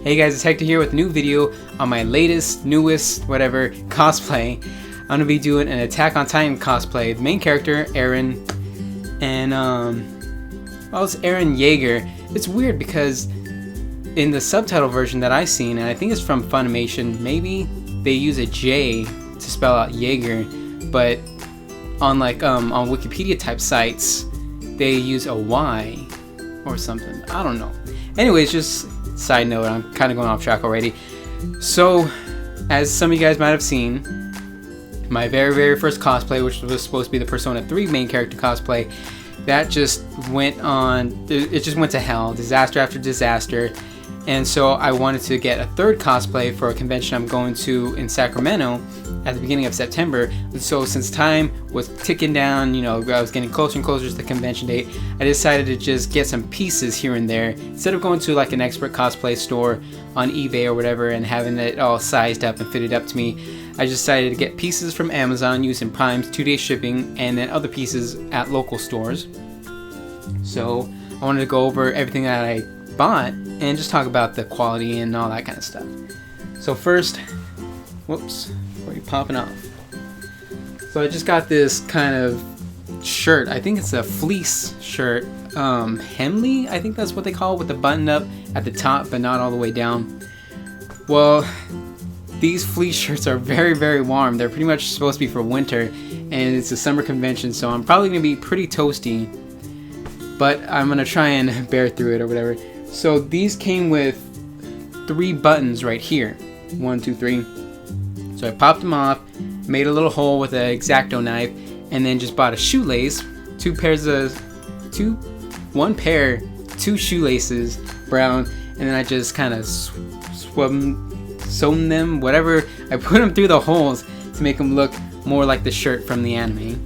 Hey guys, it's Hector here with a new video on my latest, newest, whatever, cosplay. I'm going to be doing an Attack on Titan cosplay. The main character, Eren, and well, it's Eren Jaeger. It's weird because in the subtitle version that I've seen, and I think it's from Funimation, maybe they use a J to spell out Yeager, but on on Wikipedia type sites, they use a Y or something. I don't know. Anyways, just side note, I'm kind of going off track already. So, as some of you guys might have seen, my very first cosplay, which was supposed to be the Persona 3 main character cosplay, that just went on, it just went to hell, disaster after disaster. And so I wanted to get a third cosplay for a convention I'm going to in Sacramento at the beginning of September. And so since time was ticking down, you know, I was getting closer and closer to the convention date, I decided to just get some pieces here and there. Instead of going to like an expert cosplay store on eBay or whatever and having it all sized up and fitted up to me, I just decided to get pieces from Amazon using Prime's 2-day shipping and then other pieces at local stores. So I wanted to go over everything that I bought and just talk about the quality and all that kind of stuff. So first, whoops, where are you popping off? So I just got this kind of shirt. I think it's a fleece shirt, hemley, I think that's what they call it, with the button up at the top but not all the way down. Well, these fleece shirts are very warm. They're pretty much supposed to be for winter, and it's a summer convention, so I'm probably gonna be pretty toasty, but I'm gonna try and bear through it or whatever. So these came with 3 buttons right here. 1, 2, 3. So I popped them off, made a little hole with an X-Acto knife, and then just bought a shoelace, 2 shoelaces, brown, and then I just kind of sewn them, whatever. I put them through the holes to make them look more like the shirt from the anime.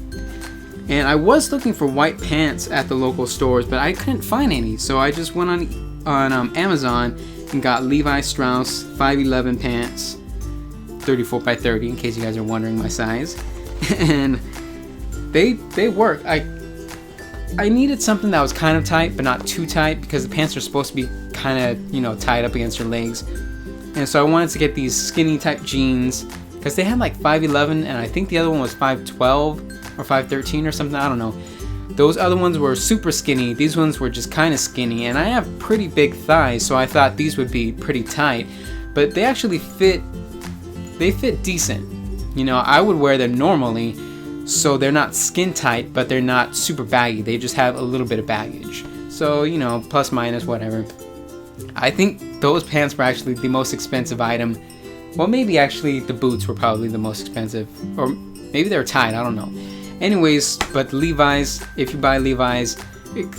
And I was looking for white pants at the local stores, but I couldn't find any. So I just went on Amazon and got Levi Strauss 5'11" pants, 34x30, in case you guys are wondering my size. And they work. I needed something that was kind of tight, but not too tight, because the pants are supposed to be kind of, you know, tied up against your legs. And so I wanted to get these skinny type jeans, because they had like 5'11", and I think the other one was 5'12". or 5'13" or something, I don't know. Those other ones were super skinny. These ones were just kind of skinny, and I have pretty big thighs, so I thought these would be pretty tight. But they actually fit. They fit decent. You know, I would wear them normally, so they're not skin tight, but they're not super baggy. They just have a little bit of baggage. So, you know, plus minus whatever. I think those pants were actually the most expensive item. Well, maybe actually the boots were probably the most expensive, or maybe they were tied, I don't know. Anyways, but Levi's, if you buy Levi's,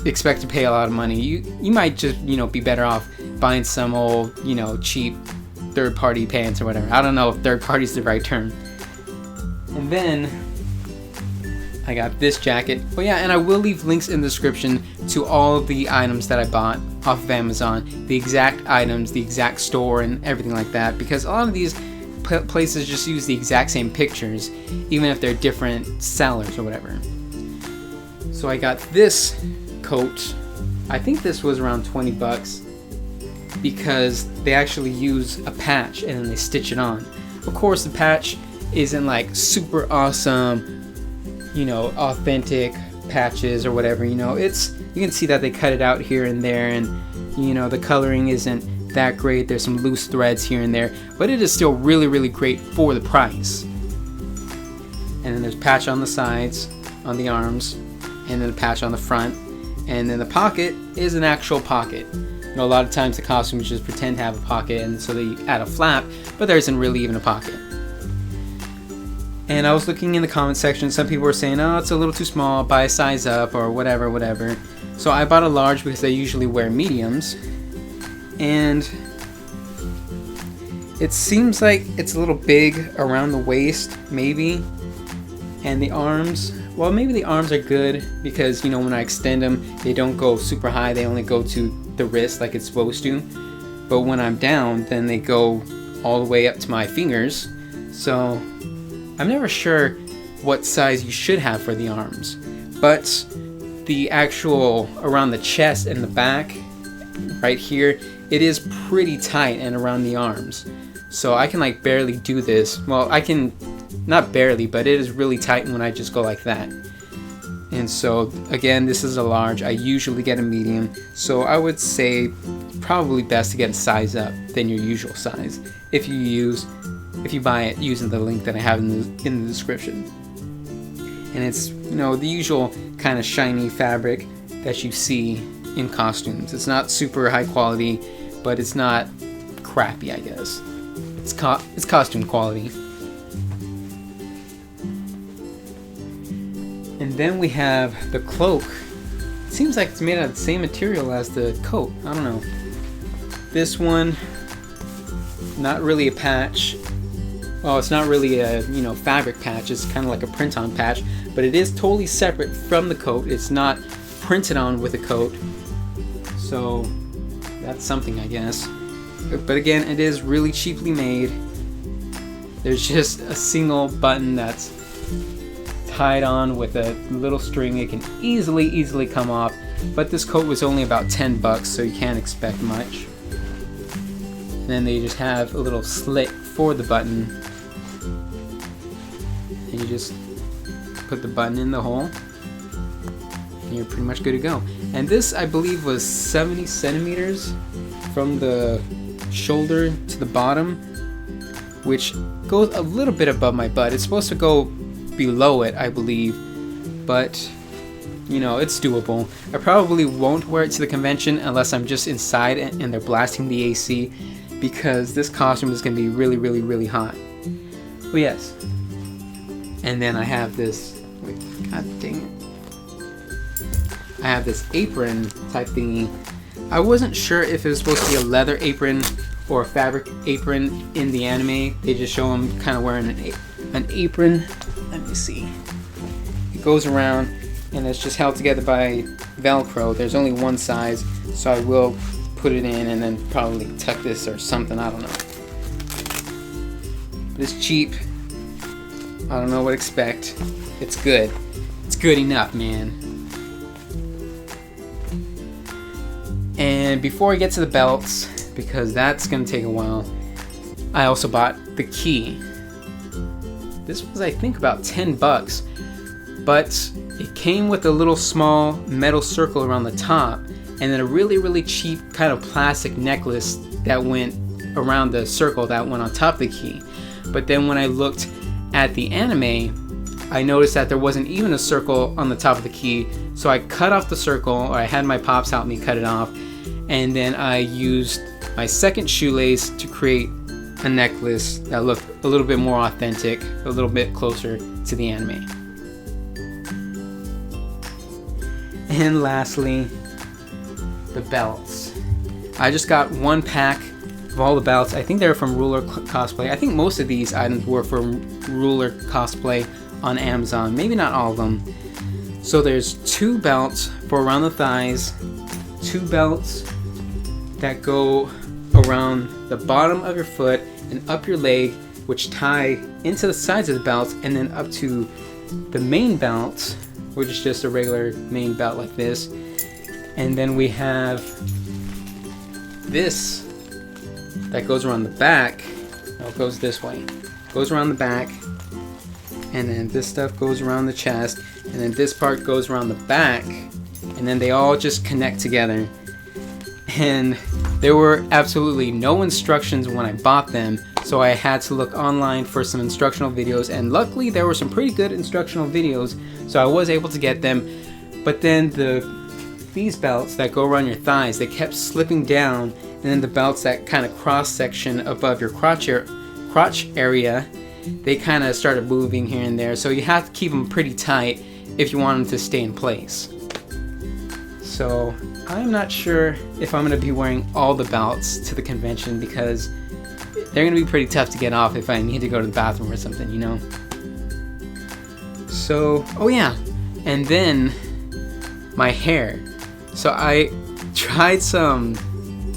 expect to pay a lot of money. You might just, you know, be better off buying some old, you know, cheap third-party pants or whatever. I don't know if third-party is the right term. And then I got this jacket. But yeah, and I will leave links in the description to all of the items that I bought off of Amazon, the exact items, the exact store, and everything like that, because a lot of these places just use the exact same pictures, even if they're different sellers or whatever. So I got this coat. I think this was around 20 bucks because they actually use a patch and then they stitch it on. Of course, the patch isn't like super awesome, you know, authentic patches or whatever, you know. You can see that they cut it out here and there, and you know, the coloring isn't that great. There's some loose threads here and there, but it is still really great for the price. And then there's patch on the sides, on the arms, and then a patch on the front, and then the pocket is an actual pocket. You know, a lot of times the costumes just pretend to have a pocket, and so they add a flap, but there isn't really even a pocket. And I was looking in the comment section, some people were saying, oh, it's a little too small, buy a size up, or whatever. So I bought a large because I usually wear mediums. And it seems like it's a little big around the waist, maybe. And the arms, well, maybe the arms are good because, you know, when I extend them, they don't go super high. They only go to the wrist like it's supposed to. But when I'm down, then they go all the way up to my fingers. So I'm never sure what size you should have for the arms. But the actual around the chest and the back right here it is pretty tight and around the arms. So I can like barely do this. Well, I can, not barely, but it is really tight when I just go like that. And so again, this is a large. I usually get a medium. So I would say probably best to get a size up than your usual size if you buy it using the link that I have in the description. And it's, you know, the usual kind of shiny fabric that you see in costumes. It's not super high quality, but it's not crappy, I guess. It's costume quality. And then we have the cloak. It seems like it's made out of the same material as the coat. I don't know. This one, not really a patch. Well, it's not really a, you know, fabric patch. It's kind of like a print-on patch, but it is totally separate from the coat. It's not printed on with a coat. So that's something, I guess. But again, it is really cheaply made. There's just a single button that's tied on with a little string. It can easily come off. But this coat was only about $10, so you can't expect much. And then they just have a little slit for the button. And you just put the button in the hole. And you're pretty much good to go. And this, I believe, was 70 centimeters from the shoulder to the bottom, which goes a little bit above my butt. It's supposed to go below it, I believe, but you know, it's doable. I probably won't wear it to the convention unless I'm just inside and they're blasting the AC, because this costume is going to be really hot. Oh yes. And then I have this, wait, god dang it, I have this apron type thingy. I wasn't sure if it was supposed to be a leather apron or a fabric apron in the anime. They just show him kind of wearing an apron. Let me see. It goes around and it's just held together by Velcro. There's only one size, so I will put it in and then probably tuck this or something. I don't know. But it's cheap. I don't know what to expect. It's good. It's good enough, man. And before I get to the belts, because that's gonna take a while, I also bought the key. This was, I think, about $10, but it came with a little small metal circle around the top, and then a really cheap kind of plastic necklace that went around the circle that went on top of the key. But then when I looked at the anime, I noticed that there wasn't even a circle on the top of the key, so I cut off the circle, or I had my pops help me cut it off, and then I used my second shoelace to create a necklace that looked a little bit more authentic, a little bit closer to the anime. And lastly, the belts. I just got one pack of all the belts. I think they're from Ruler Cosplay. I think most of these items were from Ruler Cosplay on Amazon. Maybe not all of them. So there's 2 belts for around the thighs, 2 belts that go around the bottom of your foot and up your leg, which tie into the sides of the belts, and then up to the main belt, which is just a regular main belt like this. And then we have this that goes around the back. No, it goes this way. It goes around the back, and then this stuff goes around the chest, and then this part goes around the back, and then they all just connect together. And there were absolutely no instructions when I bought them, so I had to look online for some instructional videos, and luckily there were some pretty good instructional videos, so I was able to get them. But then these belts that go around your thighs, they kept slipping down, and then the belts that kind of cross section above your crotch area, they kind of started moving here and there, so you have to keep them pretty tight if you want them to stay in place. So I'm not sure if I'm going to be wearing all the belts to the convention, because they're going to be pretty tough to get off if I need to go to the bathroom or something, you know. So, oh yeah, and then my hair. So I tried some,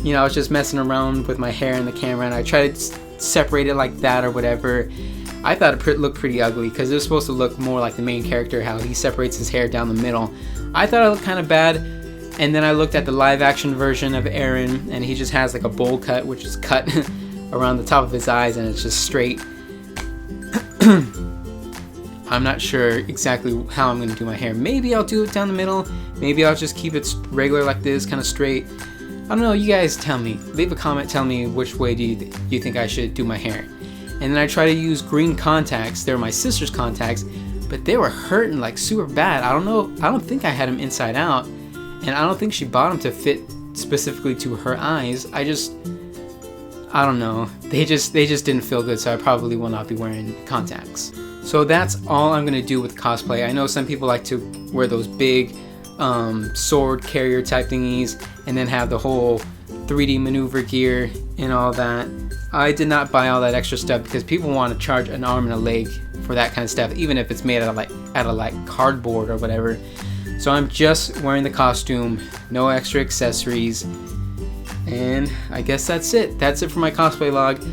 you know, I was just messing around with my hair in the camera, and I tried to separate it like that or whatever. I thought it looked pretty ugly, because it was supposed to look more like the main character, how he separates his hair down the middle. I thought it looked kind of bad, And then I looked at the live action version of Eren, and he just has like a bowl cut, which is cut around the top of his eyes, and it's just straight. I'm not sure exactly how I'm going to do my hair. Maybe I'll do it down the middle. Maybe I'll just keep it regular like this, kind of straight. I don't know. You guys tell me. Leave a comment. Tell me which way do you think I should do my hair. And then I try to use green contacts. They're my sister's contacts, but they were hurting like super bad. I don't know. I don't think I had them inside out. And I don't think she bought them to fit specifically to her eyes. I don't know. They just didn't feel good, so I probably will not be wearing contacts. So that's all I'm gonna do with cosplay. I know some people like to wear those big sword carrier type thingies and then have the whole 3D maneuver gear and all that. I did not buy all that extra stuff because people want to charge an arm and a leg for that kind of stuff, even if it's made out of like cardboard or whatever. So I'm just wearing the costume, no extra accessories, and I guess that's it. That's it for my cosplay log.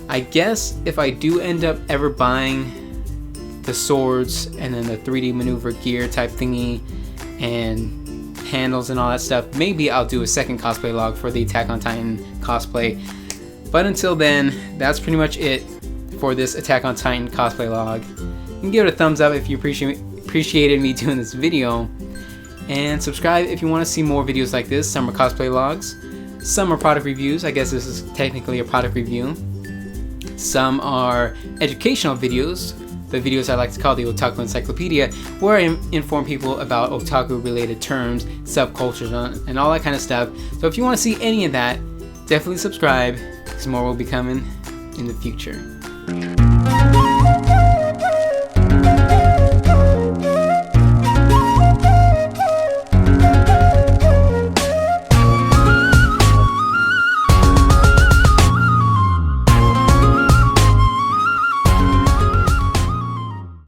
I guess if I do end up ever buying the swords and then the 3D maneuver gear type thingy and handles and all that stuff, maybe I'll do a second cosplay log for the Attack on Titan cosplay. But until then, that's pretty much it for this Attack on Titan cosplay log. You can give it a thumbs up if you appreciated me doing this video. And subscribe if you want to see more videos like this. Some are cosplay logs, some are product reviews. I guess this is technically a product review. Some are educational videos, the videos I like to call the Otaku Encyclopedia, where I inform people about otaku related terms, subcultures, and all that kind of stuff. So if you want to see any of that, definitely subscribe, because more will be coming in the future.